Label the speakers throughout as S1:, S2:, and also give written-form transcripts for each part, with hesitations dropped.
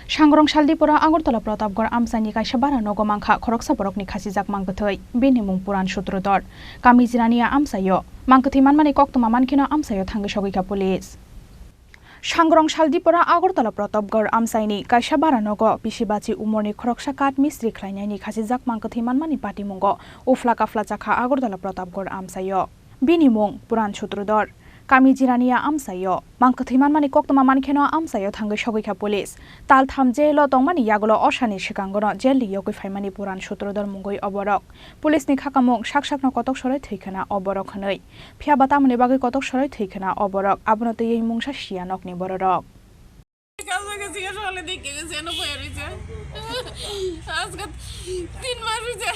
S1: Sangrong Tripura Agartala Pratapgarh Amchaini Kaisa Bara Nogo Mankha Khoroksa Borokni Khachijak Mangkwthowi bini mung puran sutrodor kami jirania Amchaio Mangkwthowi manmani koktoma mankino Amchaio thangi sogika police Sangrong Tripura Agartala Pratapgarh Amchaini Kaisa Bara Nogo Bisibachi umorni Khoroksa kat misri khlainaini Khachijak Mangkwthowi manmani pati mungo ufla kafla chakha Agartala Pratapgarh Amchaio bini mung puran sutrodor kami jirania Amchaio Mangkwthowi manmani koktoma mankino Amchaio thangi sogika police tal thamje lo tongmani yagulo osani sikangono jelli yogoi faimani puran sutrodor mungoi oborok police ni khakamung sakno kotok sorai theikhana oborok hwnoi phiaba tamoni bagui kotok sorai theikhana oborok abono tei mungsa sianokni bororok
S2: আজকে 3 মাস হইছে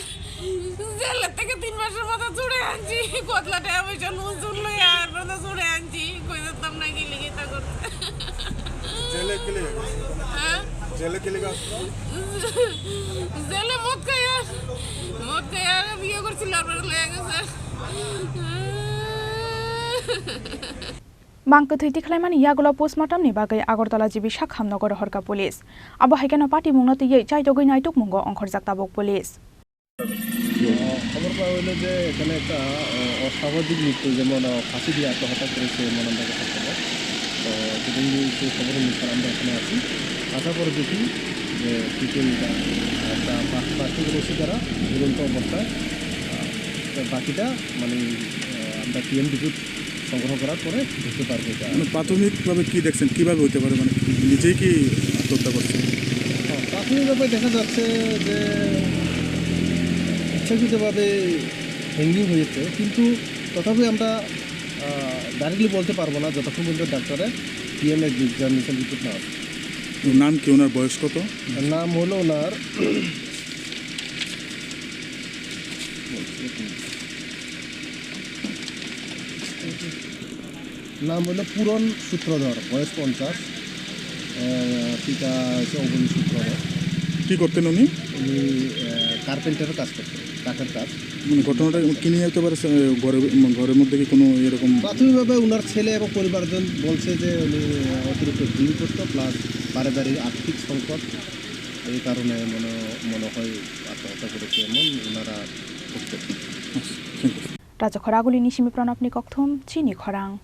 S2: jail থেকে 3 মাসের মাথা ছুড়ে আনছি কতলাটা আমি নুন লই আর বন্ধ ছুড়ে আনছি কই দিতাম না কি লিখে তা করতে
S3: জেলে কি লিখে হ্যাঁ জেলে কি লিখে
S2: জেলে মদ খায়া বিয়ে করছিল আর লয়ে গেছে
S1: Mangkwthowi tikhlaimani yagulo postmortem ni bagai Agartala jibi Sakhamnogor horka police abo haikeno party mungno tei chaitogoi naituk mungo ongkhorjak tabok police
S4: খবর পাওয়া হলো যে এখানে একটা অস্বাভাবিক মৃত্যু যেমন ফাঁসি দিয়ে আত্মহত্যা করেছে মনন্দাকে খবর তো সেদিন সেই খবরের নির্ভর আমরা এখানে আছি আসার পরে দেখি যে পিছনটা একটা প্লাস্টিক রয়েছে যারা ঝুলন্ত অবস্থায় বাকিটা মানে আমরা পিএম ডিপুট সংগ্রহ করার পরে বুঝতে পারবো এটা
S3: মানে প্রাথমিকভাবে কি দেখছেন কিভাবে হতে পারে মানে নিজেই কি আত্মহত্যা করছে
S4: হ্যাঁ প্রাথমিকভাবে দেখা যাচ্ছে যে ইচ্ছাকৃতভাবে হ্যাঙ্গিং হয়েছে কিন্তু তথাপি আমরা ডাইরেক্টলি বলতে পারবো না যতক্ষণ পর্যন্ত ডাক্তারের পিএম এক্সামিনেশন রিপোর্ট না
S3: নাম কি ওনার বয়স কত
S4: নাম হলো ওনার নাম হলো পুরন সূত্রধর বয়স 50 পিতা হচ্ছে অবনী সূত্রধর
S3: কি করতেন উনি
S4: কার্পেন্টারের কাজ করতেন কাঠের কাজ
S3: মানে ঘটনাটা কি নিয়ে হতে পারে ঘরের মধ্যে কি কোনো এরকম
S4: প্রাথমিকভাবে ওনার ছেলে এবং পরিবারজন বলছে যে উনি অতিরিক্ত ড্রিঙ্ক করতো প্লাস পারিবারিক আর্থিক সংকট এই কারণে মনে হয় আত্মহত্যা করেছে এমন ওনারা করতেন
S1: Raja Khoraguli Nishimi Pranapni Kokthum Chini Khorang